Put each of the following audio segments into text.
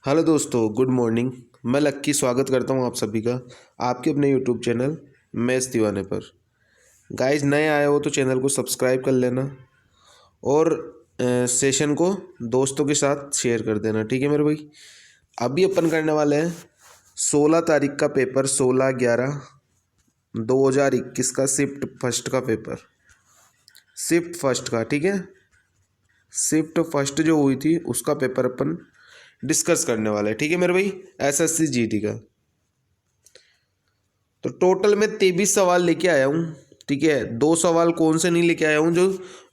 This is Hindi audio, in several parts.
हेलो दोस्तों, गुड मॉर्निंग। मैं लक्की स्वागत करता हूं आप सभी का आपके अपने यूट्यूब चैनल मैथ्स दीवाने पर। गाइस, नए आए हो तो चैनल को सब्सक्राइब कर लेना और सेशन को दोस्तों के साथ शेयर कर देना, ठीक है मेरे भाई। अभी अपन करने वाले हैं 16 तारीख का पेपर, 16/11/2021 का शिफ्ट फर्स्ट का पेपर, शिफ्ट फर्स्ट का, ठीक है। शिफ्ट फर्स्ट जो हुई थी उसका पेपर अपन डिस्कस करने वाले हैं, ठीक है मेरे भाई। एसएससी जीटी का तो टोटल मैं 23 सवाल लेके आया हूँ, ठीक है। 2 सवाल कौन से नहीं लेके आया हूँ जो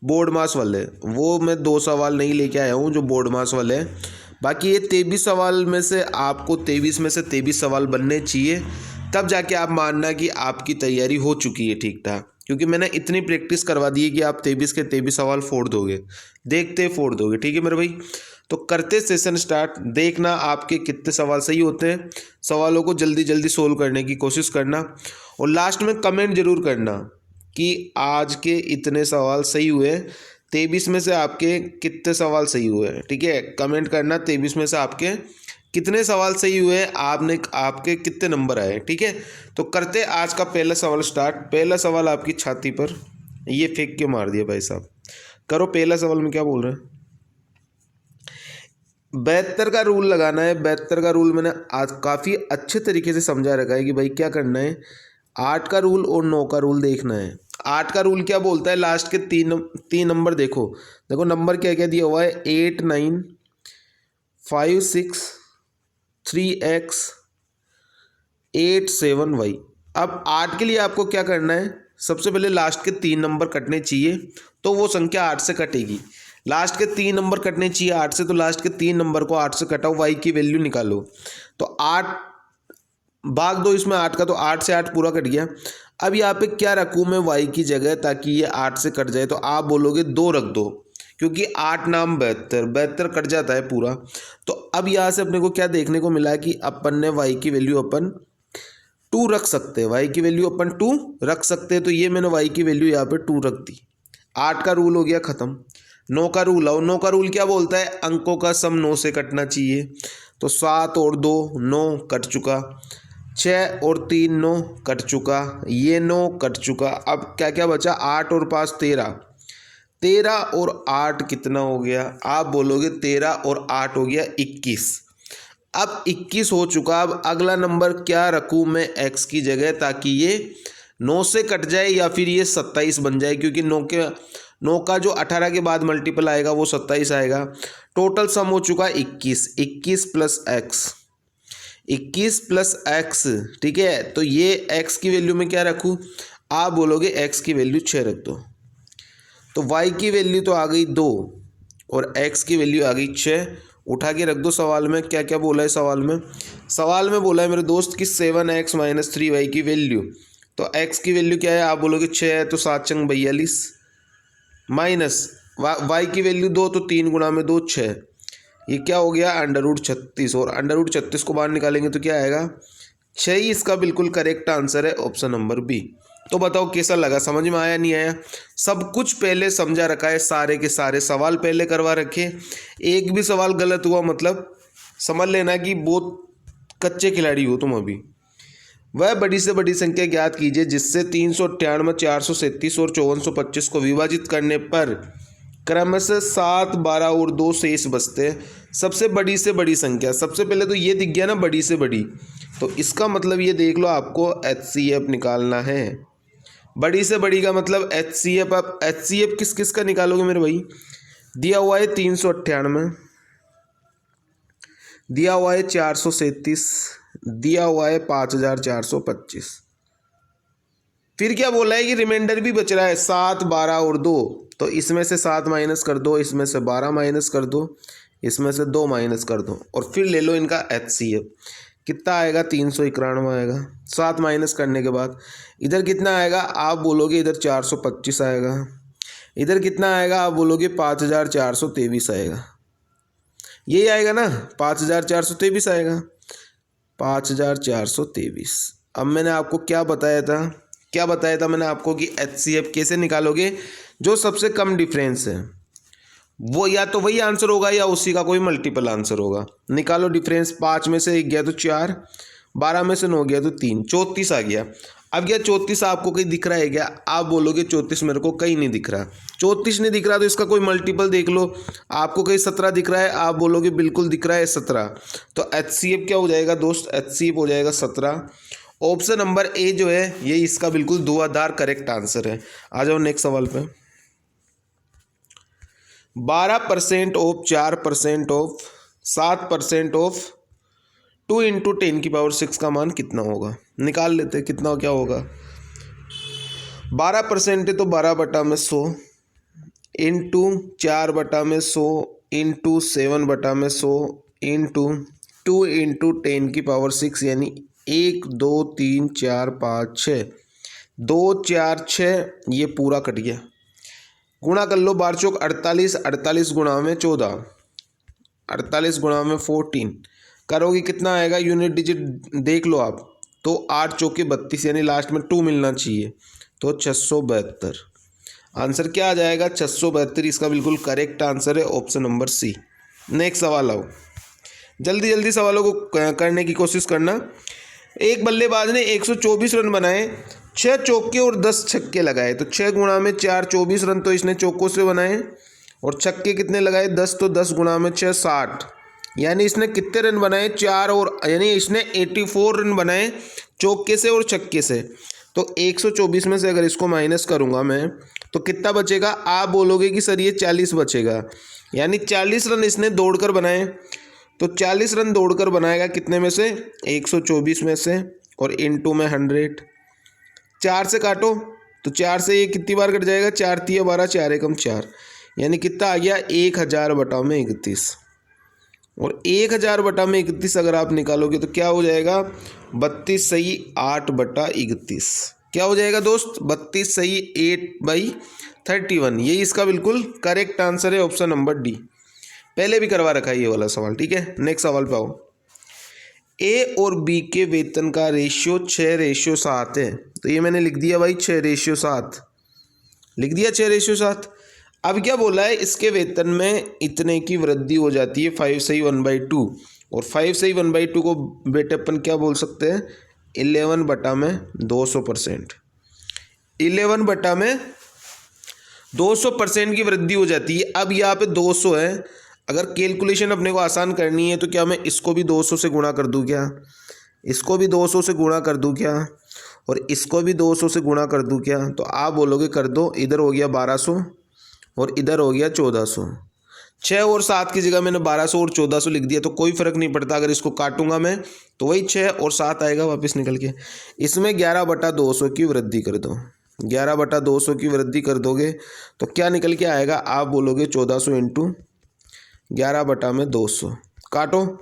बोर्ड मास वाले हैं, वो मैं 2 सवाल नहीं लेके आया हूँ जो बोर्ड मास वाले हैं। बाकी ये 23 सवाल में से आपको 23 में से 23 सवाल बनने चाहिए, तब जाके आप मानना कि आपकी तैयारी हो चुकी है ठीक ठाक। क्योंकि मैंने इतनी प्रैक्टिस करवा दी है कि आप 23 के 23 सवाल फोड़ दोगे, देखते फोड़ दोगे, ठीक है मेरे भाई। तो करते सेशन स्टार्ट। देखना आपके कितने सवाल सही होते हैं, सवालों को जल्दी जल्दी सोल्व करने की कोशिश करना और लास्ट में कमेंट जरूर करना कि आज के इतने सवाल सही हुए। 23 में से आपके कितने सवाल सही हुए हैं, ठीक है। कमेंट करना 23 में से आपके कितने सवाल सही हुए, आपके कितने नंबर आए, ठीक है। तो करते आज का पहला सवाल स्टार्ट। पहला सवाल आपकी छाती पर ये फेंक के मार दिया भाई साहब। करो, पहला सवाल में क्या बोल रहे हैं। 72 का रूल लगाना है। 72 का रूल मैंने आज काफ़ी अच्छे तरीके से समझा रखा है कि भाई क्या करना है। 8 का रूल और 9 का रूल देखना है। 8 का रूल क्या बोलता है, लास्ट के तीन नंबर देखो। देखो नंबर क्या क्या दिया हुआ है, 8 9 5 6 3x 8 7 y। अब 8 के लिए आपको क्या करना है, सबसे पहले लास्ट के 3 नंबर कटने चाहिए, तो वो संख्या 8 से कटेगी। लास्ट के 3 नंबर कटने चाहिए 8 से, तो लास्ट के 3 नंबर को 8 से कटाओ, y की वैल्यू निकालो। तो 8 भाग दो इसमें 8 का, तो 8 से 8 पूरा कट गया। अब यहाँ पे क्या रखूँ मैं y की जगह, ताकि ये 8 से कट जाए। तो आप बोलोगे 2 रख दो, क्योंकि 8 नाम 72 कट जाता है पूरा। तो अब यहाँ से अपने को क्या देखने को मिला कि अपन ने y की वैल्यू अपन 2 रख सकते हैं, y की वैल्यू अपन 2 रख सकते हैं। तो ये मैंने y की वैल्यू यहाँ पे 2 रख दी। 8 का रूल हो गया खत्म। 9 का रूल आओ। 9 का रूल क्या बोलता है, अंकों का सम 9 से कटना चाहिए। तो 7 और 2 9 कट चुका, 6 और 3 9 कट चुका, ये 9 कट चुका। अब क्या क्या बचा, 8 और 5 13। 13 और 8 कितना हो गया, आप बोलोगे 13 और 8 हो गया 21। अब 21 हो चुका। अब अगला नंबर क्या रखूँ मैं x की जगह, ताकि ये 9 से कट जाए या फिर ये 27 बन जाए, क्योंकि 9 का जो 18 के बाद मल्टीपल आएगा वो 27 आएगा। टोटल सम हो चुका 21। 21 प्लस एक्स, 21 प्लस एक्स, ठीक है। तो ये x की वैल्यू में क्या रखूँ, आप बोलोगे x की वैल्यू 6 रख दो। तो y की वैल्यू तो आ गई 2 और x की वैल्यू आ गई 6। उठा के रख दो। सवाल में क्या क्या बोला है, सवाल में बोला है मेरे दोस्त कि 7x - 3y की वैल्यू। तो x की वैल्यू क्या है, आप बोलोगे 6 है, तो 7 चंग 42 माइनस y की वैल्यू 2, तो 3 गुणा में 2 6। ये क्या हो गया, √36। और √36 को बाहर निकालेंगे तो क्या आएगा, 6 ही इसका बिल्कुल करेक्ट आंसर है, ऑप्शन नंबर बी। तो बताओ कैसा लगा, समझ में आया नहीं आया। सब कुछ पहले समझा रखा है, सारे के सारे सवाल पहले करवा रखे। एक भी सवाल गलत हुआ मतलब समझ लेना कि बहुत कच्चे खिलाड़ी हो तुम अभी। वह बड़ी से बड़ी संख्या ज्ञात कीजिए जिससे 398 437 और 5425 को विभाजित करने पर क्रमशः 7 12 और 2 शेष बचते हैं। सबसे बड़ी से बड़ी संख्या, सबसे पहले तो ये दिख गया ना, बड़ी से बड़ी। तो इसका मतलब ये देख लो, आपको HCF निकालना है। बड़ी से बड़ी का मतलब HCF। आप HCF किस किस का निकालोगे मेरे भाई, दिया हुआ है 398, दिया हुआ है 437, दिया हुआ है 5425। फिर क्या बोला है कि रिमाइंडर भी बच रहा है 7 12 और 2। तो इसमें से 7 माइनस कर दो, इसमें से 12 माइनस कर दो, इसमें से 2 माइनस कर दो, और फिर ले लो इनका HCF। कितना आएगा, 391 आएगा। 7 माइनस करने के बाद इधर कितना आएगा, आप बोलोगे इधर 425 आएगा। इधर कितना आएगा, आप बोलोगे 5423 आएगा। यही आएगा ना, 5423 आएगा, 5423। अब मैंने आपको क्या बताया था मैंने आपको कि HCF कैसे निकालोगे, जो सबसे कम डिफरेंस है वो या तो वही आंसर होगा या उसी का कोई मल्टीपल आंसर होगा। निकालो डिफरेंस, 5 में से 1 गया तो 4, 12 में से 9 गया तो 3, 34 आ गया। अब क्या 34 आपको कहीं दिख रहा है क्या? आप बोलोगे 34 मेरे को कहीं नहीं दिख रहा। 34 नहीं दिख रहा तो इसका कोई मल्टीपल देख लो। आपको कहीं 17 दिख रहा है, आप बोलोगे बिल्कुल दिख रहा है 17। तो HCF क्या हो जाएगा दोस्त? HCF हो जाएगा 17। ऑप्शन नंबर ए जो है ये इसका बिल्कुल धुआंधार करेक्ट आंसर है। आ जाओ नेक्स्ट सवाल पे। 12% ऑफ 4% ऑफ 7% ऑफ 2 इंटू 10⁻6 का मान कितना होगा? निकाल लेते हैं कितना क्या होगा। 12% है तो 12/100 इंटू 4/100 इंटू 7/100 इंटू 2 इंटू 10⁻6 यानी 1 2 3 4 5 6, 2 4 6, ये पूरा कट गया। गुणा कर लो, 12 चौक 48, 48 गुणा में 14, 48 गुणा में 14 करोगे कितना आएगा? यूनिट डिजिट देख लो आप, तो 8 चौके 32 यानी लास्ट में 2 मिलना चाहिए, तो 672 आंसर क्या आ जाएगा? 672 इसका बिल्कुल करेक्ट आंसर है, ऑप्शन नंबर सी। नेक्स्ट सवाल आओ, जल्दी जल्दी सवालों को करने की कोशिश करना। एक बल्लेबाज ने 124 रन बनाए, 6 चौके और 10 छक्के लगाए, तो 6 गुणा में 4 24 रन तो इसने चौकों से बनाए, और छक्के कितने लगाए? 10, तो 10 गुणा में 6 60, यानी इसने कितने रन बनाए? 4, और यानी इसने 84 रन बनाए चौके से और छक्के से। तो 124 में से अगर इसको माइनस करूंगा मैं तो कितना बचेगा? आप बोलोगे कि सर ये 40 बचेगा, यानी 40 रन इसने दौड़कर बनाए। तो 40 रन दौड़कर बनाएगा कितने में से? 124 में से, और इनटू में 100, 4 से काटो तो 4 से ये कितनी बार कट जाएगा? 4 3 12, 4 एकम 4, यानी कितना आ गया? 1000/31। और 1000/31 अगर आप निकालोगे तो क्या हो जाएगा? 32 सही 8/31। क्या हो जाएगा दोस्त? 32 सही 8/31। यही इसका बिल्कुल करेक्ट आंसर है, ऑप्शन नंबर डी। पहले भी करवा रखा है ये वाला सवाल, ठीक है। नेक्स्ट सवाल पे आओ। ए और बी के वेतन का रेशियो 6:7 है, तो ये मैंने लिख दिया भाई 6:7, लिख दिया 6:7। अब क्या बोला है? इसके वेतन में इतने की वृद्धि हो जाती है 5 सही 1/2, और 5 सही 1/2 को बेटे अपन क्या बोल सकते हैं? 11/200%। 11/200% की वृद्धि हो जाती है। अब यहाँ पे 200 है, अगर कैलकुलेशन अपने को आसान करनी है तो क्या मैं इसको भी 200 से गुणा कर दूँ क्या? इसको भी 200 से गुणा कर दूँ क्या? और इसको भी 200 से गुणा कर दूँ क्या? तो आप बोलोगे कर दो। इधर हो गया 1200 और इधर हो गया 1400। 6 और 7 की जगह मैंने 1200 और 1400 लिख दिया, तो कोई फ़र्क नहीं पड़ता। अगर इसको काटूंगा मैं तो वही 6 और 7 आएगा वापस निकल के। इसमें 11/200 की वृद्धि कर दो, 11/200 की वृद्धि कर दोगे तो क्या निकल के आएगा? आप बोलोगे 1400 इंटू 11/200, काटो,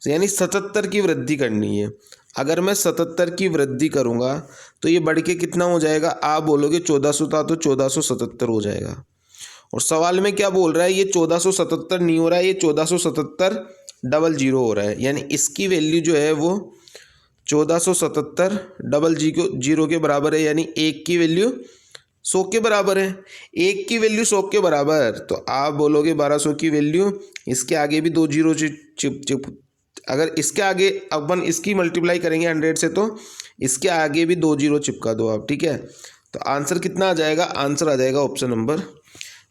यानी 77 की वृद्धि करनी है। अगर मैं 77 की वृद्धि करूँगा तो ये बढ़ के कितना हो जाएगा? आप बोलोगे 1400 था तो 1477 हो जाएगा। और सवाल में क्या बोल रहा है? ये 1477 नहीं हो रहा है, ये 1477 हो रहा है, यानी इसकी वैल्यू जो है वो 1477 जीरो के बराबर है, यानी 1 की वैल्यू 100 के बराबर है। 1 की वैल्यू 100 के बराबर, तो आप बोलोगे 1200 की वैल्यू, इसके आगे भी 2 जीरो चिप, अगर इसके आगे अपन इसकी मल्टीप्लाई करेंगे 100 से तो इसके आगे भी 2 जीरो चिपका दो आप, ठीक है। तो आंसर कितना आ जाएगा? आंसर आ जाएगा ऑप्शन नंबर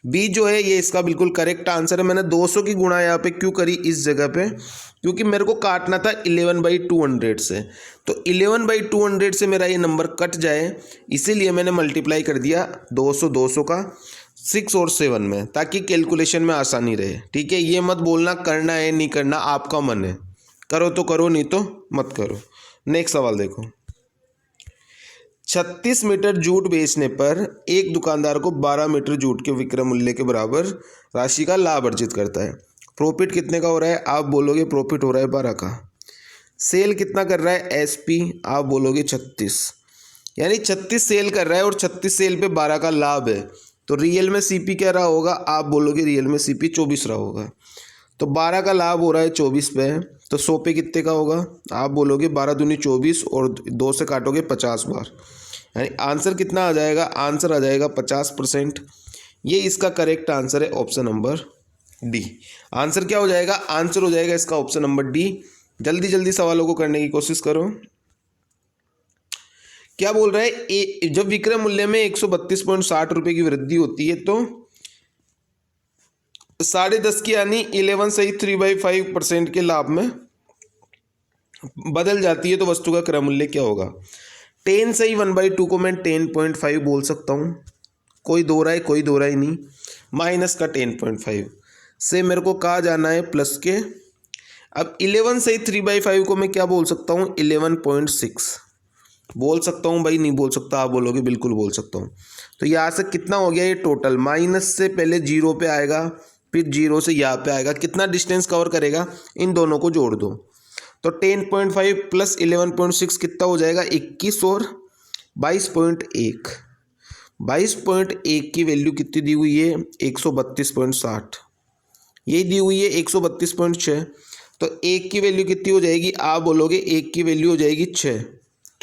बी जो है ये इसका बिल्कुल करेक्ट आंसर है। मैंने 200 की गुणा यहाँ पे क्यों करी इस जगह पे? क्योंकि मेरे को काटना था 11/200 से, तो 11/200 से मेरा ये नंबर कट जाए, इसीलिए मैंने मल्टीप्लाई कर दिया 200 का 6 और 7 में, ताकि कैलकुलेशन में आसानी रहे, ठीक है। ये मत बोलना करना है नहीं करना, आपका मन है, करो तो करो नहीं तो मत करो। नेक्स्ट सवाल देखो। 36 मीटर जूट बेचने पर एक दुकानदार को 12 मीटर जूट के विक्रय मूल्य के बराबर राशि का लाभ अर्जित करता है। प्रॉफिट कितने का हो रहा है? आप बोलोगे प्रॉफिट हो रहा है 12 का। सेल कितना कर रहा है? एसपी, आप बोलोगे 36, यानी 36 सेल कर रहा है और 36 सेल पे 12 का लाभ है, तो रियल में सीपी क्या रहा होगा? आप बोलोगे रियल में सीपी 24 रहा होगा। तो 12 का लाभ हो रहा है 24 पे, तो 100 पे कितने का होगा? आप बोलोगे 12 दूनी 24 और 2 से काटोगे 50 बार, यानी आंसर कितना आ जाएगा? आंसर आ जाएगा 50%। ये इसका करेक्ट आंसर है ऑप्शन नंबर डी। आंसर क्या हो जाएगा? आंसर हो जाएगा इसका ऑप्शन नंबर डी। जल्दी जल्दी सवालों को करने की कोशिश करो। क्या बोल रहा है? जब विक्रय मूल्य में 132.60 रुपए की वृद्धि होती है तो 10.5 की यानी 11 सही 3/5% के लाभ में बदल जाती है तो वस्तु का क्रय मूल्य क्या होगा? 10 सही 1/2 को मैं 10.5 बोल सकता हूँ, कोई दो राय नहीं। माइनस का 10.5 से मेरे को कहा जाना है प्लस के। अब 11 सही 3/5 को मैं क्या बोल सकता हूँ? 11.6 बोल सकता हूँ भाई, नहीं बोल सकता? आप बोलोगे बिल्कुल बोल सकता हूँ। तो यहाँ से कितना हो गया ये टोटल? माइनस से पहले जीरो पे आएगा, फिर जीरो से यहाँ पे आएगा, कितना डिस्टेंस कवर करेगा? इन दोनों को जोड़ दो तो 10.5 प्लस 11.6 कितना हो जाएगा? 21 और 22.1। 22.1 की वैल्यू कितनी दी हुई है? 132.60। यही दी हुई है 132.6। तो एक की वैल्यू कितनी हो जाएगी? आप बोलोगे एक की वैल्यू हो जाएगी 6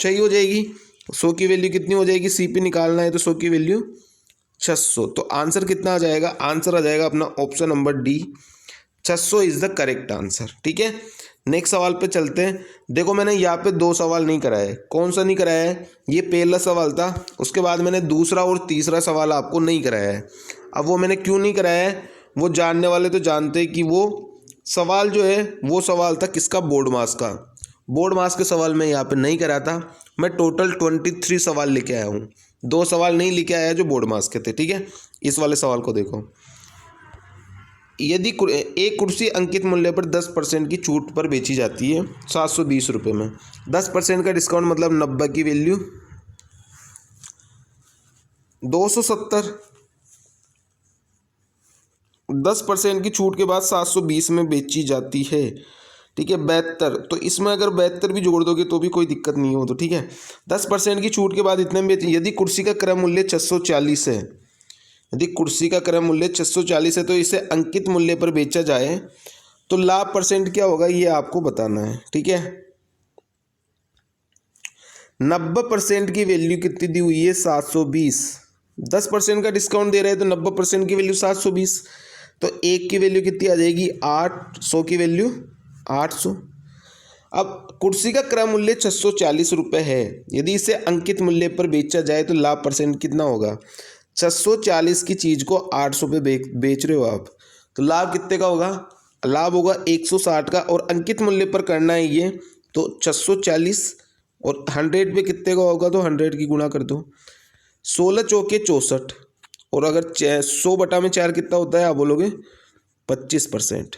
ही हो जाएगी। 100 की वैल्यू कितनी हो जाएगी? सीपी निकालना है तो 100 की वैल्यू 600। तो आंसर कितना आ जाएगा? आंसर आ जाएगा अपना option number D, 600 is the correct answer. ठीक है, नेक्स्ट सवाल पे चलते हैं। देखो मैंने यहाँ पे 2 सवाल नहीं कराए। कौन सा नहीं कराया है? ये पहला सवाल था, उसके बाद मैंने दूसरा और तीसरा सवाल आपको नहीं कराया है। अब वो मैंने क्यों नहीं कराया है, वो जानने वाले तो जानते हैं कि वो सवाल जो है वो सवाल था किसका? बोर्ड मास का। बोर्ड मास के सवाल मैं यहाँ पे नहीं करा था। मैं टोटल 23 सवाल लेके आया हूँ, 2 सवाल नहीं लेके आया जो बोर्ड मास के थे। ठीक है, इस वाले सवाल को देखो। यदि एक कुर्सी अंकित मूल्य पर 10% की छूट पर बेची जाती है 720 रुपये में, 10% का डिस्काउंट मतलब 90 की वैल्यू 270, 10% की छूट के बाद 720 में बेची जाती है। ठीक है, 72, तो इसमें अगर 72 भी जोड़ दोगे तो भी कोई दिक्कत नहीं हो। तो ठीक है, 10% की छूट के बाद इतने में बेची। यदि कुर्सी का क्रय मूल्य 640 है, यदि कुर्सी का क्रय मूल्य 640 है तो इसे अंकित मूल्य पर बेचा जाए तो लाभ परसेंट क्या होगा ये आपको बताना है। ठीक है, 90% की वैल्यू कितनी दी हुई है? 720। 10% का डिस्काउंट दे रहे हैं तो 90% की वैल्यू 720। तो एक की वैल्यू कितनी आ जाएगी? 800 की वैल्यू 800। अब कुर्सी का क्रय मूल्य 640 रुपये है, यदि इसे अंकित मूल्य पर बेचा जाए तो लाभ परसेंट कितना होगा? 640 की चीज़ को 800 पे बेच रहे हो आप, तो लाभ कितने का होगा? लाभ होगा 160 का। और अंकित मूल्य पर करना है ये, तो 640 और 100 पे कितने का होगा? तो 100 की गुणा कर दो, 16 चौके 64। और अगर 100/4 कितना होता है? आप बोलोगे 25%।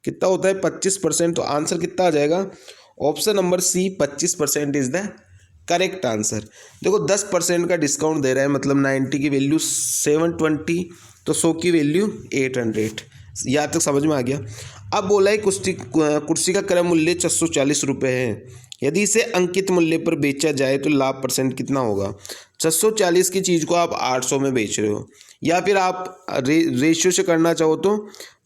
कितना होता है? 25%। तो आंसर कितना आ जाएगा? Option number C, 25% is the correct answer. देखो 10% का डिस्काउंट दे रहा है, मतलब 90 की वैल्यू 720, तो 100 की वैल्यू 800। यहाँ तक समझ में आ गया? अब बोला है कुर्सी का क्रय मूल्य 640 रुपये है, यदि इसे अंकित मूल्य पर बेचा जाए तो लाभ परसेंट कितना होगा? 640 की चीज़ को आप 800 में बेच रहे हो, या फिर आप रेशियो से करना चाहो तो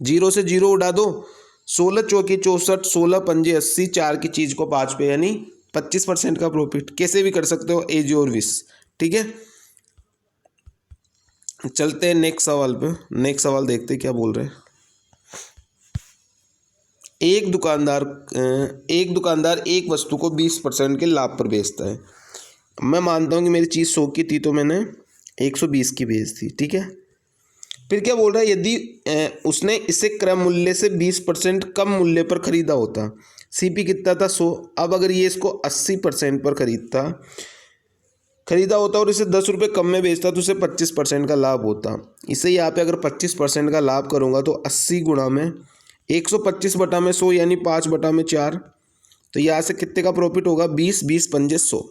0 से 0 उड़ा दो, 16 चौके 64, 16 पंजे 80, 4 की चीज़ को 5 पे, यानी 25% का प्रॉफिट। कैसे भी कर सकते हो, एज योर विश। ठीक है, चलते हैं नेक्स्ट सवाल पे। नेक्स्ट सवाल देखते हैं क्या बोल रहे हैं। एक दुकानदार एक वस्तु को 20% के लाभ पर बेचता है। मैं मानता हूँ कि मेरी चीज़ 100 की थी तो मैंने 120 की बेच दी। ठीक है, फिर क्या बोल रहा है? यदि उसने इसे क्रय मूल्य से 20% कम मूल्य पर खरीदा होता, सीपी कितना था? 100। अब अगर ये इसको 80% पर खरीदा होता और इसे 10 रुपये कम में बेचता तो उसे 25% का लाभ होता। इसे यहाँ पे अगर 25% का लाभ करूँगा तो 80 गुणा में 125/100 यानी 5/4। तो यहाँ से कितने का प्रॉफिट होगा? 20, 20 पंजे 100।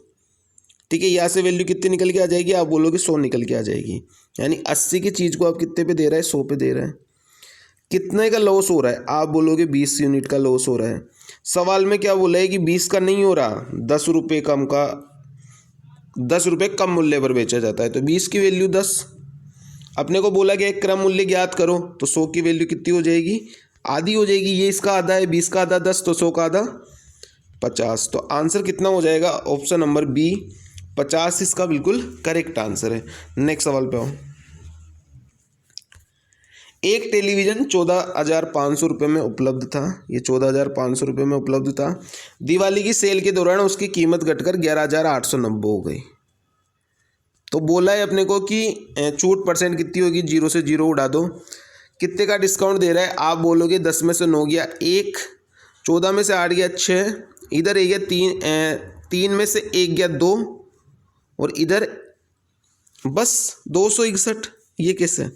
ठीक है, यहाँ से वैल्यू कितनी निकल के आ जाएगी? आप बोलोगे 100 निकल के आ जाएगी। यानी 80 की चीज़ को आप कितने पे दे रहा है? 100 पे दे रहा है। कितने का लॉस हो रहा है? आप बोलोगे 20 यूनिट का लॉस हो रहा है। सवाल में क्या बोला है कि 20 का नहीं हो रहा, 10 रुपये कम का, 10 रुपये कम मूल्य पर बेचा जाता है, तो 20 की वैल्यू 10। अपने को बोला गया एक क्रम मूल्य ज्ञात करो, तो 100 की वैल्यू कितनी हो जाएगी? आधी हो जाएगी। ये इसका आधा है, 20 का आधा 10, तो 100 का आधा 50। तो आंसर कितना हो जाएगा? ऑप्शन नंबर बी, 50 इसका बिल्कुल करेक्ट आंसर है। नेक्स्ट सवाल पे आओ। एक टेलीविज़न 14,500 रुपये में उपलब्ध था। ये 14,500 रुपये में उपलब्ध था। दिवाली की सेल के दौरान उसकी कीमत घटकर 11,890 हो गई। तो बोला है अपने को कि छूट परसेंट कितनी होगी, 0 से 0 उड़ा दो। कितने का डिस्काउंट दे रहा है? आप बोलोगे 10 में से 9 गया 1, 14 में से 8 गया 6, इधर एक गया 3 में से 1 गया 2, और इधर बस 261। ये कैसे?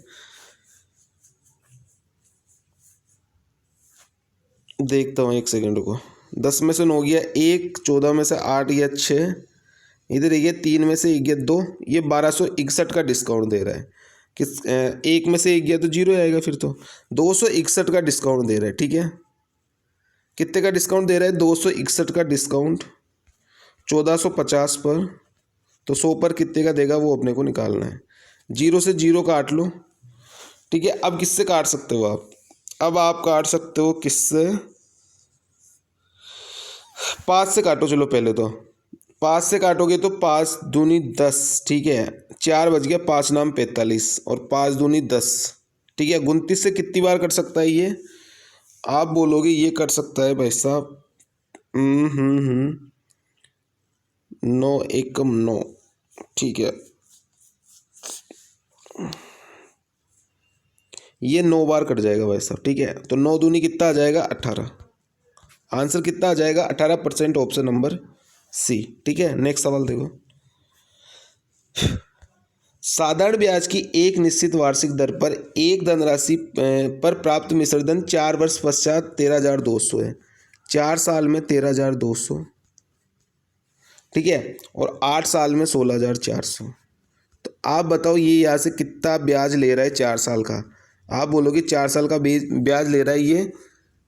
देखता हूँ, 1 सेकंड को। 10 में से 9 गया 1, 14 में से 8 गया 6, इधर ये 3 में से 1 गया 2, ये 1261 का डिस्काउंट दे रहा है। किस 1 में से 1 गया तो 0 आएगा फिर तो। 261 का डिस्काउंट दे रहा है, ठीक है। कितने का डिस्काउंट दे रहा है? 261 का डिस्काउंट 1450 पर। तो 100 पर कितने का देगा वो अपने को निकालना है। 0 से 0 काट लो, ठीक है। अब किससे काट सकते हो आप? अब आप काट सकते हो किससे? 5 से काटो। चलो पहले तो 5 से काटोगे तो 5 दूनी 10, ठीक है। 4 बज गया, 5 नाम 45 और 5 दूनी 10, ठीक है। 29 से कितनी बार कट सकता है ये? आप बोलोगे ये कट सकता है भाई साहब 9 एकम 9, ठीक है। ये 9 बार कट जाएगा भाई साहब, ठीक है। तो 9 दूनी कितना आ जाएगा? 18। आंसर कितना आ जाएगा? 18%, ऑप्शन नंबर सी, ठीक है। नेक्स्ट सवाल देखो। साधारण ब्याज की एक निश्चित वार्षिक दर पर एक धनराशि पर प्राप्त मिश्र धन 4 वर्ष पश्चात 13,200 है। 4 साल में 13,200, ठीक है, और 8 साल में 16,400। तो आप बताओ ये यहाँ से कितना ब्याज ले रहा है 4 साल का? आप बोलोगे 4 साल का ब्याज ले रहा है ये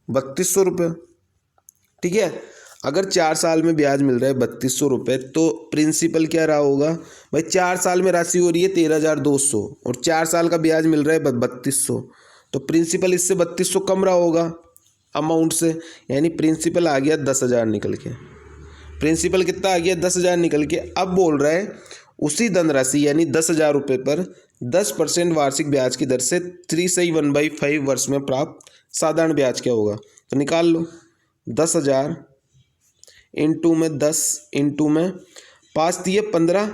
3,200 रुपये, ठीक है। अगर 4 साल में ब्याज मिल रहा है 3,200 रुपये, तो प्रिंसिपल क्या रहा होगा भाई? 4 साल में राशि हो रही है 13,200 और 4 साल का ब्याज मिल रहा है 3,200, तो प्रिंसिपल इससे 3,200 कम रहा होगा अमाउंट से, यानी प्रिंसिपल आ गया 10,000 निकल के। प्रिंसिपल कितना आ गया? 10,000 निकल के। अब बोल रहा है उसी धनराशि यानी 10,000 रुपये पर 10% वार्षिक ब्याज की दर से 3/1/5 वर्ष में प्राप्त साधारण ब्याज क्या होगा? तो निकाल लो। 10,000 इंटू में 10 इंटू में 5 दिए 15,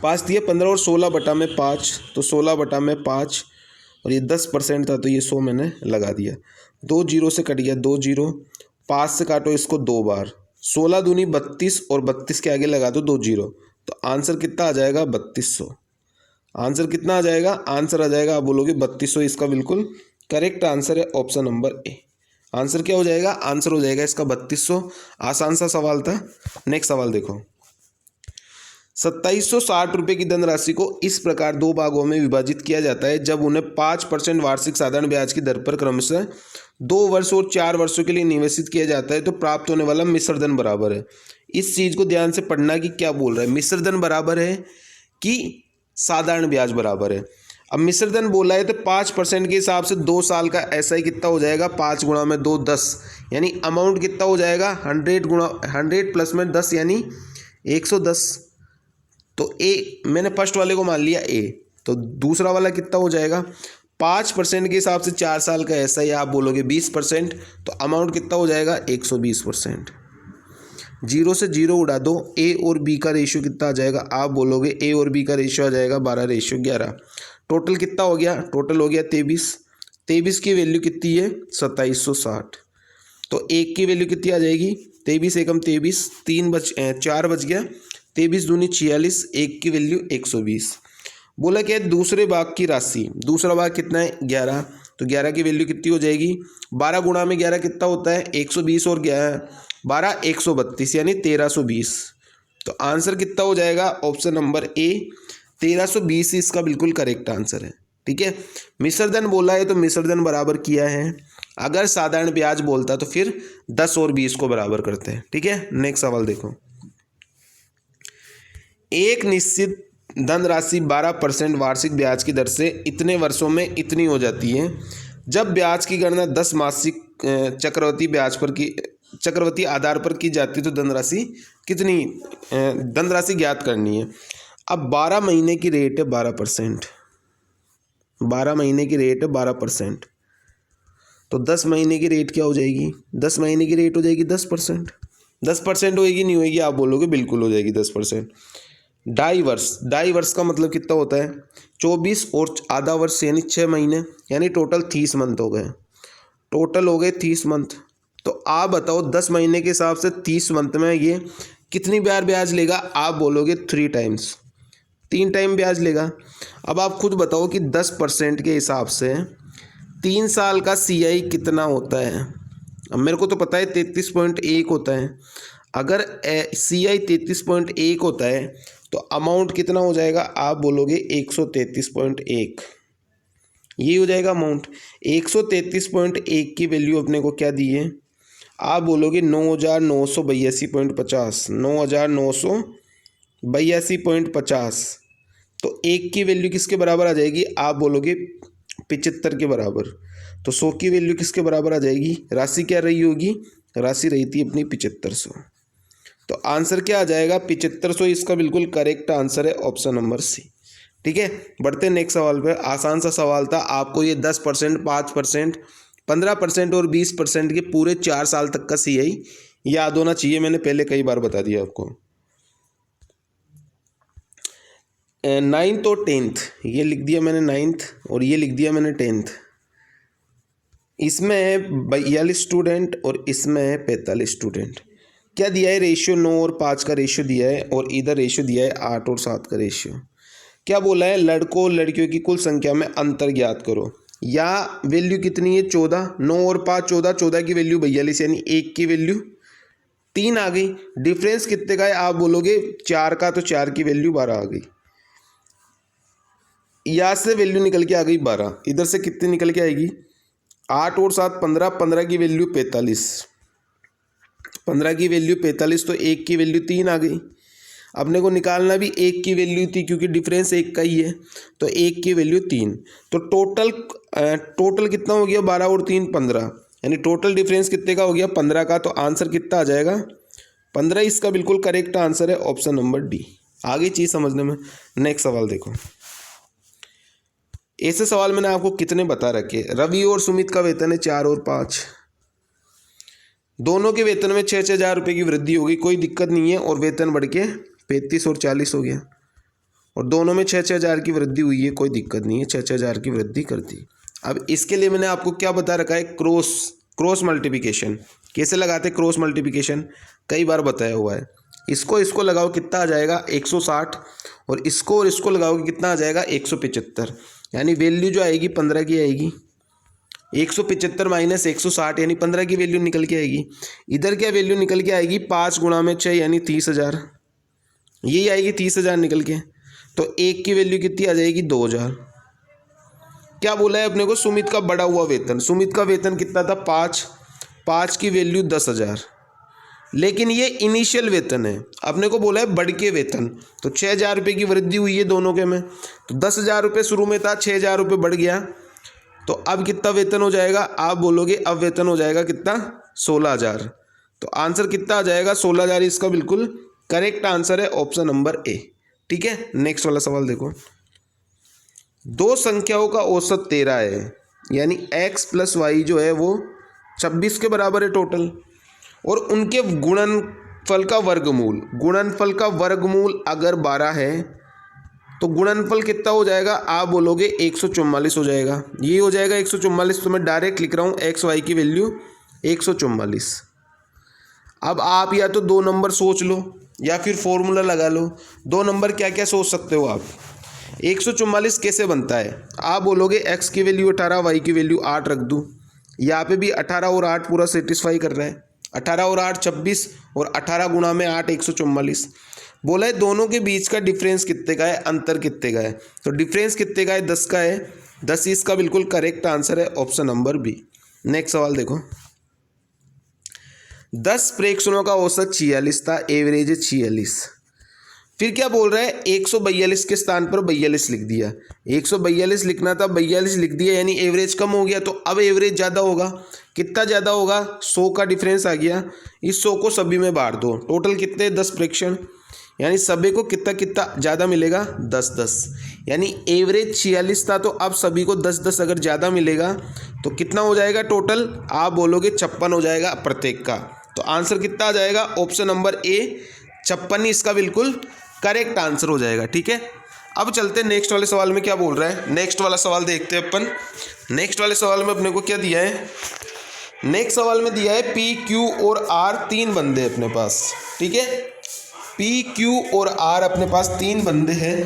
5 दिए 15 और 16 बटा में 5, तो 16 बटा में 5, और ये 10% था तो ये 100 मैंने लगा दिया। 2 जीरो से कट गया 2 जीरो, 5 से काटो इसको 2 बार, 16 दूनी 32 और 32 के आगे लगा दो 2 जीरो, तो आंसर कितना आ जाएगा? 3,200। आंसर कितना आ जाएगा? आंसर आ जाएगा, आप बोलोगे 3,200 इसका बिल्कुल करेक्ट आंसर है, ऑप्शन नंबर ए। आंसर क्या हो जाएगा? आंसर हो जाएगा इसका 3,200। आसान सा सवाल था। नेक्स्ट सवाल देखो। 2,760 रुपये की धनराशि को इस प्रकार 2 भागों में विभाजित किया जाता है जब उन्हें 5% वार्षिक साधारण ब्याज की दर पर क्रमशः 2 वर्ष और 4 वर्षों के लिए निवेशित किया जाता है, तो प्राप्त होने वाला मिश्र धन बराबर है। इस चीज़ को ध्यान से पढ़ना कि क्या बोल रहा है। मिश्र धन बराबर है कि साधारण ब्याज बराबर है। अब मिश्र धन बोला है तो 5% के हिसाब से 2 साल का ऐसा ही कितना हो जाएगा? 5 गुणा में 2 10, यानी अमाउंट कितना हो जाएगा? 100 गुणा 100 प्लस में 10 यानी 110। तो ए मैंने फर्स्ट वाले को मान लिया ए, तो दूसरा वाला कितना हो जाएगा? 5% के हिसाब से 4 साल का ऐसा ही, आप बोलोगे 20%, तो अमाउंट कितना हो जाएगा? 120%। 0 से 0 उड़ा दो, ए और बी का रेशियो कितना आ जाएगा? आप बोलोगे ए और बी का रेशियो आ जाएगा 12:11। टोटल कितना हो गया? टोटल हो गया 23। 23 की वैल्यू कितनी है? 2,760। तो एक की वैल्यू कितनी आ जाएगी? 23 एकम 23, 4 बच गया, 23 दूनी 46, एक की वैल्यू 120। बोला क्या है? दूसरे भाग की राशि। दूसरा भाग कितना है? 11, तो 11 की वैल्यू कितनी हो जाएगी? 12 गुणा में 11 कितना होता है? 120 और 12 132 यानी 1320। तो आंसर कितना हो जाएगा? ऑप्शन नंबर ए 1320 इसका बिल्कुल करेक्ट आंसर है, ठीक है। मिश्र धन बोला है तो मिश्र धन बराबर किया है। अगर साधारण ब्याज बोलता तो फिर 10 और 20 को बराबर करते हैं, ठीक है। नेक्स्ट सवाल देखो। एक निश्चित धनराशि 12% वार्षिक ब्याज की दर से इतने वर्षों में इतनी हो जाती है। जब ब्याज की गणना 10 मासिक चक्रवृद्धि आधार पर की जाती है तो धनराशि ज्ञात करनी है। अब 12 महीने की रेट है 12%, 12 महीने की रेट है 12%, तो 10 महीने की रेट क्या हो जाएगी? 10 महीने की रेट हो जाएगी 10%। 10% होएगी नहीं होएगी? आप बोलोगे बिल्कुल हो जाएगी 10%। 2.5 वर्ष का मतलब कितना होता है? 24 और आधा वर्ष यानी 6 महीने, यानी टोटल 30 मंथ हो गए। टोटल हो गए 30 मंथ। तो आप बताओ 10 महीने के हिसाब से 30 मंथ में ये कितनी बार ब्याज लेगा? आप बोलोगे 3 टाइम्स, 3 टाइम ब्याज लेगा। अब आप खुद बताओ कि 10% के हिसाब से 3 साल का CI कितना होता है? अब मेरे को तो पता है 33.1 होता है। अगर CI 33.1 होता है तो अमाउंट कितना हो जाएगा? आप बोलोगे 133.1, ये हो जाएगा अमाउंट। 133.1 की वैल्यू अपने को क्या दी है? आप बोलोगे 9,982.50, 9,982.50। तो 1 की वैल्यू किसके बराबर आ जाएगी? आप बोलोगे 75 के बराबर। तो 100 की वैल्यू किसके बराबर आ जाएगी? राशि क्या रही होगी? राशि रही थी अपनी 7500। तो आंसर क्या आ जाएगा? 7500। इसका बिल्कुल करेक्ट आंसर है ऑप्शन नंबर सी। ठीक है, बढ़ते नेक्स्ट सवाल पे। आसान सा सवाल था। आपको ये 10%, 5%, 15% और 20% के पूरे 4 साल तक का CI याद होना चाहिए। मैंने पहले कई बार बता दिया आपको। 9th और 10th, ये लिख दिया मैंने 9th और ये लिख दिया मैंने 10th। इसमें है 42 स्टूडेंट और इसमें है 45 स्टूडेंट। क्या दिया है? रेशियो 9 और 5 का रेशियो दिया है और इधर रेशियो दिया है 8 और 7 का रेशियो। क्या बोला है? लड़कों और लड़कियों की कुल संख्या में अंतर ज्ञात करो। या वैल्यू कितनी है? 14। 9 और 5 14, 14 की वैल्यू 42 यानी 1 की वैल्यू 3 आ गई। डिफरेंस कितने का है? आप बोलोगे 4 का, तो 4 की वैल्यू 12 आ गई। यहाँ से वैल्यू निकल के आ गई 12। इधर से कितनी निकल के आएगी? 8 और 7 15, 15 की वैल्यू 45, 15 की वैल्यू 45, तो 1 की वैल्यू 3 आ गई। अपने को निकालना भी 1 की वैल्यू थी क्योंकि डिफरेंस 1 का ही है, तो 1 की वैल्यू 3। तो टोटल कितना हो गया? 12 और 3 15, यानी टोटल डिफरेंस कितने का हो गया? 15 का। तो आंसर कितना आ जाएगा? 15। इसका बिल्कुल करेक्ट आंसर है ऑप्शन नंबर डी। आगे चीज़ समझने में। नेक्स्ट सवाल देखो। ऐसे सवाल मैंने आपको कितने बता रखे। रवि और सुमित का वेतन है 4 और 5। दोनों के वेतन में 6-6 हज़ार रुपये की वृद्धि होगी, कोई दिक्कत नहीं है, और वेतन बढ़ के 35 और 40 हो गया। और दोनों में 6-6 हज़ार की वृद्धि हुई है, कोई दिक्कत नहीं है, 6-6 हज़ार की वृद्धि कर दी। अब इसके लिए मैंने आपको क्या बता रखा है? Cross multiplication. कैसे लगाते क्रॉस मल्टीप्लिकेशन? कई बार बताया हुआ है। इसको लगाओ, कितना आ जाएगा? 160। और इसको लगाओगे, कितना आ जाएगा? 175। यानी वैल्यू जो आएगी 15 की आएगी। 175 माइनस 160 यानी 15 की वैल्यू निकल के आएगी। इधर क्या वैल्यू निकल के आएगी? 5 गुणा में 6 यानी 30,000, यही आएगी 30,000 निकल के। तो 1 की वैल्यू कितनी आ जाएगी? 2,000। क्या बोला है अपने को? सुमित का बढ़ा हुआ वेतन। सुमित का वेतन कितना था? 5 की वैल्यू 10,000। लेकिन ये इनिशियल वेतन है, अपने को बोला है बढ़ के वेतन। तो 6,000 रुपये की वृद्धि हुई है दोनों के में। तो 10,000 रुपये शुरू में था, 6,000 रुपये बढ़ गया। तो अब कितना वेतन हो जाएगा? आप बोलोगे अब वेतन हो जाएगा कितना? 16,000। तो आंसर कितना आ जाएगा? 16,000। इसका बिल्कुल करेक्ट आंसर है ऑप्शन नंबर ए। ठीक है, नेक्स्ट वाला सवाल देखो। दो संख्याओं का औसत 13 है, यानी x + y जो है वो 26 के बराबर है टोटल, और उनके गुणनफल का वर्गमूल अगर 12 है तो गुणनफल कितना हो जाएगा? आप बोलोगे 144 हो जाएगा। ये हो जाएगा 144। तो मैं डायरेक्ट लिख रहा हूँ x y की वैल्यू 144। अब आप या तो 2 नंबर सोच लो या फिर फॉर्मूला लगा लो। 2 नंबर क्या क्या सोच सकते हो आप? 144 कैसे बनता है? आप बोलोगे x की वैल्यू 18, y की वैल्यू 8 रख दूँ। यहाँ पे भी 18 और 8 पूरा सेटिस्फाई कर रहा है। 18 और 8 26, और 18 गुणा में 8 144। बोला है दोनों के बीच का डिफरेंस कितने का है? अंतर कितने का है? तो डिफरेंस कितने का है? 10 का है। 10 इसका बिल्कुल करेक्ट आंसर है ऑप्शन नंबर बी। नेक्स्ट सवाल देखो। 10 प्रेक्षणों का औसत 46 था, एवरेज है 46। फिर क्या बोल रहा है? 142 के स्थान पर 42 लिख दिया। 142 लिखना था, 42 लिख दिया, यानी एवरेज कम हो गया। तो अब एवरेज ज़्यादा होगा। कितना ज़्यादा होगा? 100 का डिफरेंस आ गया। इस 100 को सभी में बांट दो। टोटल कितने? 10 प्रेक्षण, यानी सभी को कितना कितना ज़्यादा मिलेगा? 10 10। यानी एवरेज 46 था, तो अब सभी को 10-10 अगर ज़्यादा मिलेगा तो कितना हो जाएगा टोटल, आप बोलोगे 56 हो जाएगा प्रत्येक का। तो आंसर कितना आ जाएगा, ऑप्शन नंबर ए 56 ही इसका बिल्कुल करेक्ट आंसर हो जाएगा। ठीक है, अब चलते हैं नेक्स्ट वाले सवाल में क्या बोल रहा है। नेक्स्ट वाला सवाल देखते हैं अपन। नेक्स्ट वाले सवाल में अपने को क्या दिया है, नेक्स्ट सवाल में दिया है पी क्यू और आर 3 बंदे अपने पास। ठीक है, पी क्यू और आर अपने पास 3 बंदे हैं।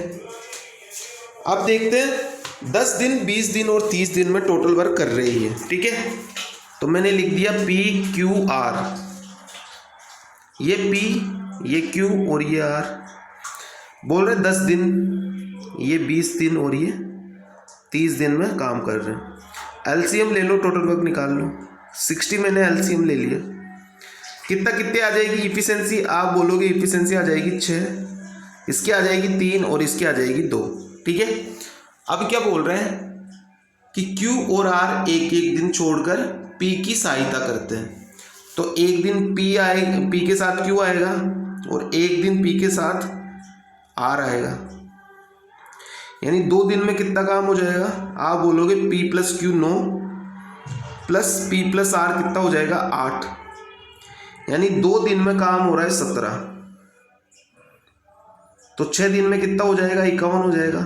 अब देखते हैं 10 दिन 20 दिन और 30 दिन में टोटल वर्क कर रही है। ठीक है, तो मैंने लिख दिया पी क्यू आर, ये पी ये क्यू और ये आर। बोल रहे 10 दिन, ये 20 दिन और ये 30 दिन में काम कर रहे हैं। एलसीएम ले लो, टोटल वर्क निकाल लो। 60 मैंने एलसीएम ले लिया, कितने आ जाएगी इफिशिएंसी, आप बोलोगे इफिशिएंसी आ जाएगी 6, इसकी आ जाएगी 3 और इसकी आ जाएगी 2। ठीक है, अब क्या बोल रहे हैं कि Q और R एक एक दिन छोड़कर P की सहायता करते हैं। तो एक दिन P के साथ Q आएगा और एक दिन P के साथ R आएगा, यानी 2 दिन में कितना काम हो जाएगा, आप बोलोगे P + Q 9 plus P + R कितना हो जाएगा 8, यानी 2 दिन में काम हो रहा है 17। तो 6 दिन में कितना हो जाएगा 51 हो जाएगा।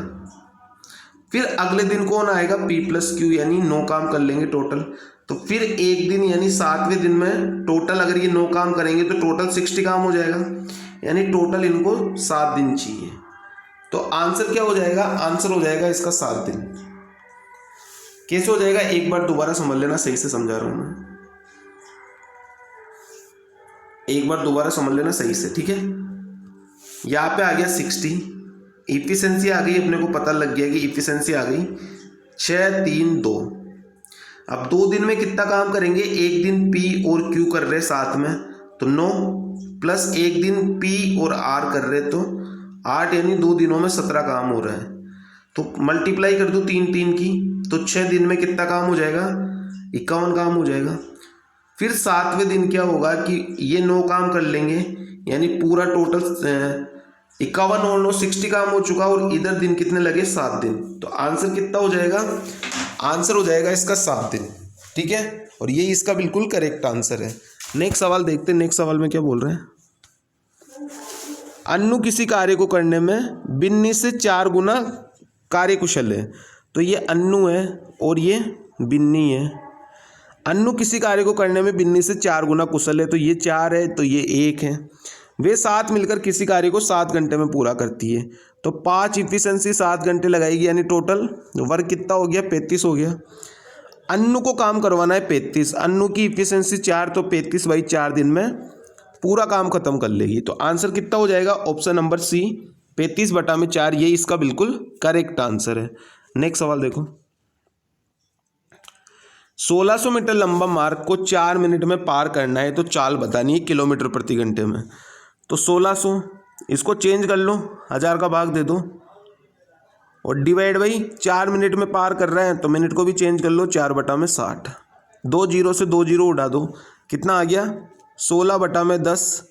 फिर अगले दिन कौन आएगा, P + Q, यानी 9 काम कर लेंगे टोटल। तो फिर एक दिन यानी 7वें दिन में टोटल अगर ये 9 काम करेंगे तो टोटल 60 काम हो जाएगा, यानी टोटल इनको 7 दिन चाहिए। तो आंसर क्या हो जाएगा, आंसर हो जाएगा इसका 7 दिन। कैसे हो जाएगा, एक बार दोबारा समझ लेना, सही से समझा रहा हूं मैं, एक बार दोबारा समझ लेना सही से। ठीक है, यहाँ पे आ गया 60, इफिशिएंसी आ गई, अपने को पता लग गया कि इफिशिएंसी आ गई 6 3 2। अब 2 दिन में कितना काम करेंगे, एक दिन P और Q कर रहे साथ में तो 9 प्लस एक दिन P और R कर रहे तो 8, यानी 2 दिनों में 17 काम हो रहा है। तो मल्टीप्लाई कर दूँ 3 3 की, तो 6 दिन में कितना काम हो जाएगा, 51 काम हो जाएगा। फिर 7वें दिन क्या होगा कि ये 9 काम कर लेंगे, यानी पूरा टोटल 51 और 9 60 काम हो चुका, और इधर दिन कितने लगे 7 दिन। तो आंसर कितना हो जाएगा, आंसर हो जाएगा इसका 7 दिन। ठीक है, और ये इसका बिल्कुल करेक्ट आंसर है। नेक्स्ट सवाल देखते हैं, नेक्स्ट सवाल में क्या बोल रहे हैं। अन्नू किसी कार्य को करने में बिन्नी से 4 गुना कार्यकुशल है। तो ये अन्नू है और ये बिन्नी है। अन्नू किसी कार्य को करने में बिन्नी से 4 गुना कुशल है, तो ये 4 है तो ये 1 है। वे 7 मिलकर किसी कार्य को 7 घंटे में पूरा करती है। तो 5 इफिशिएंसी 7 घंटे लगाएगी, यानी टोटल वर्क कितना हो गया, 35 हो गया। अन्नू को काम करवाना है 35, अन्नू की इफिशिएंसी 4, तो 35 बाई 4 दिन में पूरा काम खत्म कर लेगी। तो आंसर कितना हो जाएगा, ऑप्शन नंबर सी 35/4, ये इसका बिल्कुल करेक्ट आंसर है। नेक्स्ट सवाल देखो, 1600 मीटर लंबा मार्ग को 4 मिनट में पार करना है, तो चाल बतानी है किलोमीटर प्रति घंटे में। तो 1600 इसको चेंज कर लो, 1000 का भाग दे दो और डिवाइड बाई 4 मिनट में पार कर रहे हैं, तो मिनट को भी चेंज कर लो, 4/60। 2 जीरो से 2 जीरो उड़ा दो, कितना आ गया 16/10,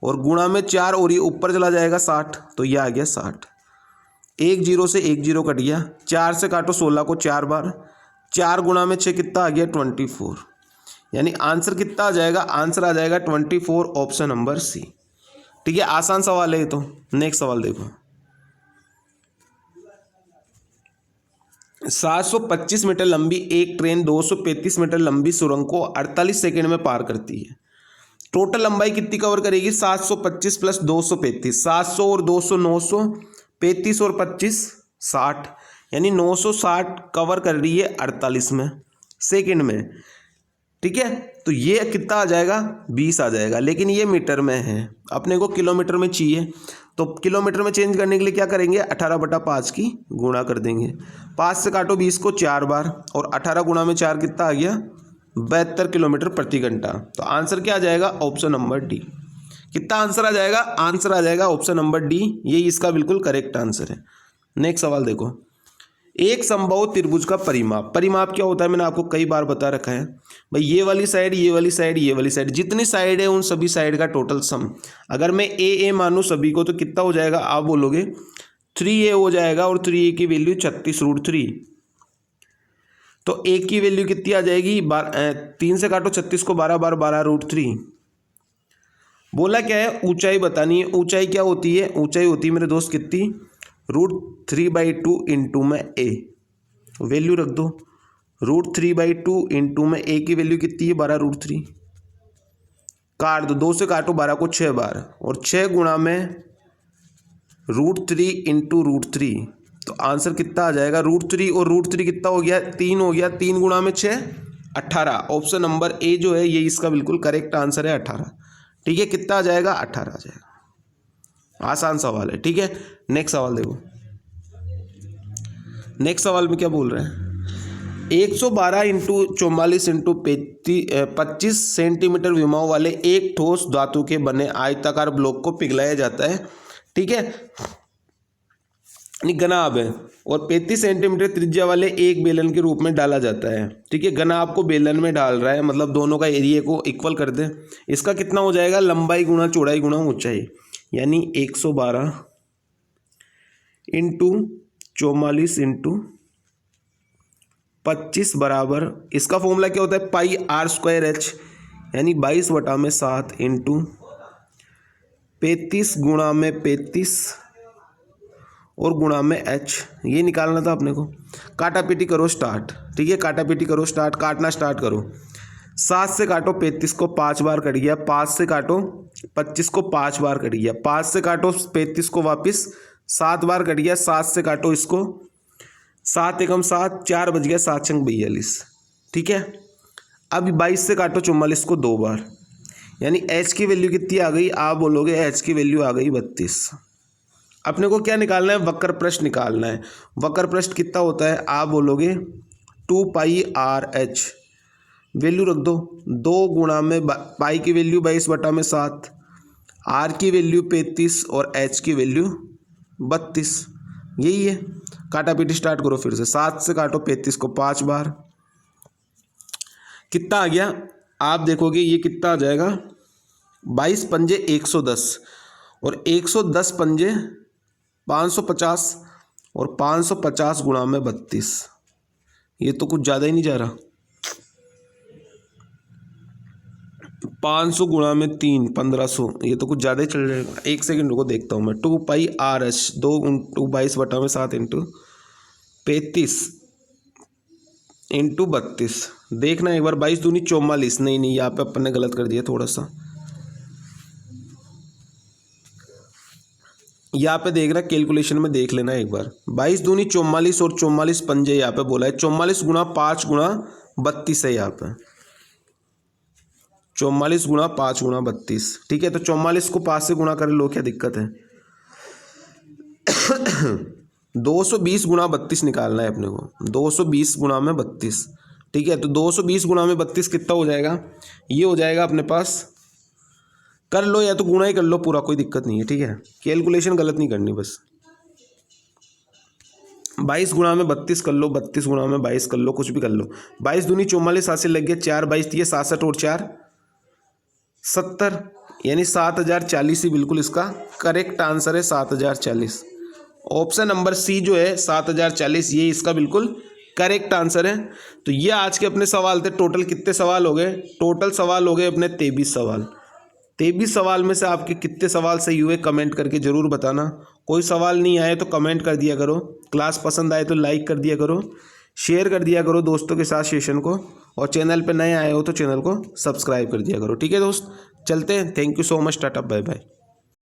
और गुणा में 4 और ये ऊपर चला जाएगा 60, तो ये आ गया 60। 1 जीरो से 1 जीरो कट गया, 4 से काटो 16 को 4 बार, 4 गुणा में 6 कितना आ गया 24, यानी आंसर कितना आ जाएगा, आंसर आ जाएगा 24, ऑप्शन नंबर सी। ठीक है, आसान सवाल है ये तो। नेक्स्ट सवाल देखो, 725 मीटर लंबी एक ट्रेन 235 मीटर लंबी सुरंग को 48 सेकंड में पार करती है। टोटल लंबाई कितनी कवर करेगी, 725 प्लस 235, 700 और 200 900, 35 और 25 60, यानी 960 कवर कर रही है 48 में सेकंड में। ठीक है, तो ये कितना आ जाएगा 20 आ जाएगा, लेकिन ये मीटर में है, अपने को किलोमीटर में चाहिए। तो किलोमीटर में चेंज करने के लिए क्या करेंगे, 18/5 की गुणा कर देंगे। 5 से काटो 20 को 4 बार, और 18 गुणा में 4 कितना आ गया 72 किलोमीटर प्रति घंटा। तो आंसर क्या आ जाएगा, ऑप्शन नंबर डी। कितना आंसर आ जाएगा, आंसर आ जाएगा ऑप्शन नंबर डी, ये इसका बिल्कुल करेक्ट आंसर है। नेक्स्ट सवाल देखो, एक समबाहु त्रिभुज का परिमाप। परिमाप क्या होता है, मैंने आपको कई बार बता रखा है भाई, ये वाली साइड, ये वाली साइड, ये वाली साइड, जितनी साइड है उन सभी साइड का टोटल सम। अगर मैं ए मानूं सभी को, तो कितना हो जाएगा, आप बोलोगे 3a हो जाएगा और 3a की वैल्यू 36√3। तो a की वैल्यू कितनी आ जाएगी, 3 से काटो 36 को 12 बार 12√3। बोला क्या है, ऊंचाई बतानी है। ऊंचाई क्या होती है, ऊंचाई होती है मेरे दोस्त कितनी, √3/2 इंटू में a, वैल्यू रख दो √3/2 इंटू में a की वैल्यू कितनी है 12√3। काट दो, 2 से काटो 12 को 6 बार और 6 गुणा में √3 इंटू √3। तो आंसर कितना आ जाएगा, √3 और √3 कितना हो गया, 3 हो गया, 3 गुणा में 6 18। ऑप्शन नंबर ए जो है ये इसका बिल्कुल करेक्ट आंसर है 18। ठीक है, कितना आ जाएगा, 18 आ जाएगा। आसान सवाल है। ठीक है, नेक्स्ट सवाल देखो। नेक्स्ट सवाल में क्या बोल रहे हैं, 112 इंटू 44 इंटू 25 सेंटीमीटर विमाओं वाले एक ठोस धातु के बने आयताकार ब्लॉक को पिघलाया जाता है। ठीक है, घनाभ है और 35 सेंटीमीटर त्रिज्या वाले एक बेलन के रूप में डाला जाता है। ठीक है, घनाभ को बेलन में डाल रहा है, मतलब दोनों का एरिया को इक्वल कर दे। इसका कितना हो जाएगा, लंबाई गुणा चौड़ाई गुणा ऊंचाई, यानी 112 इंटू 44 इंटू 25 बराबर, इसका फॉर्मूला क्या होता है, πr²h, यानी 22/7 इंटू 35 गुणा में 35 और गुणा में h, ये निकालना था अपने को। काटा पीटी करो स्टार्ट। ठीक है, काटा पीटी करो स्टार्ट, काटना स्टार्ट करो। 7 से काटो 35 को 5 बार कट गया, 5 से काटो 25 को 5 बार कट गया, 5 से काटो 35 को वापस 7 बार कट गया, 7 से काटो इसको 7 एकम 7, 4 बज गया, 7 छंग 42। ठीक है, अब 22 से काटो 44 को 2 बार, यानी h की वैल्यू कितनी आ गई, आप बोलोगे h की वैल्यू आ गई 32। अपने को क्या निकालना है, वक्र पृष्ठ निकालना है। वक्र पृष्ठ कितना होता है, आप बोलोगे 2πrh, वैल्यू रख दो, 2 गुणा में पाई की वैल्यू 22/7, r की वैल्यू 35 और h की वैल्यू 32। यही है, काटा पीटी स्टार्ट करो फिर से। 7 से काटो 35 को 5 बार, कितना आ गया, आप देखोगे ये कितना आ जाएगा, 22 पंजे 110 और 110 पंजे 550 और 550 गुणा में 32। ये तो कुछ ज़्यादा ही नहीं जा रहा, 500 गुणा में 3 1500, ये तो कुछ ज़्यादा ही चल जाएगा। एक सेकंड रुको, देखता हूँ मैं। 2πrh 2 इंटू 22/7 इंटू 35 इंटू 32, देखना एक बार, 22 दूनी 44, नहीं यहाँ पे अपन ने गलत कर दिया थोड़ा सा। यहाँ पे देख रहा, कैलकुलेशन में देख लेना एक बार, 22 दूनी 44 और 44 पंजे यहाँ पे बोला है, 44 गुणा 5 गुणा 32 है यहाँ पे, 44 गुणा 5 गुणा 32। ठीक है, तो 44 को 5 से गुणा कर लो, क्या दिक्कत है। 220 गुणा 32 निकालना है अपने को, 220 गुणा में 32। ठीक है, तो 220 गुणा में 32 कितना हो जाएगा, ये हो जाएगा अपने पास, कर लो या तो गुणा ही कर लो पूरा, कोई दिक्कत नहीं है। ठीक है, कैलकुलेशन गलत नहीं करनी बस। 22 गुणा में 32 कर लो, 32 गुणा में 22 कर लो, कुछ भी कर लो। 22 दूनी 44, 7 से लग गया 4, 22 दिए 67 और 4 70, यानी 7040 ही बिल्कुल इसका करेक्ट आंसर है, 7040। ऑप्शन नंबर सी जो है 7040, ये इसका बिल्कुल करेक्ट आंसर है। तो ये आज के अपने सवाल थे। टोटल कितने सवाल हो गए, टोटल सवाल हो गए अपने 23 सवाल। 23 सवाल में से आपके कितने सवाल सही हुए कमेंट करके ज़रूर बताना। कोई सवाल नहीं आए तो कमेंट कर दिया करो, क्लास पसंद आए तो लाइक कर दिया करो, शेयर कर दिया करो दोस्तों के साथ सेशन को, और चैनल पे नए आए हो तो चैनल को सब्सक्राइब कर दिया करो। ठीक है दोस्त, चलते हैं। Thank you so much, tata bye bye.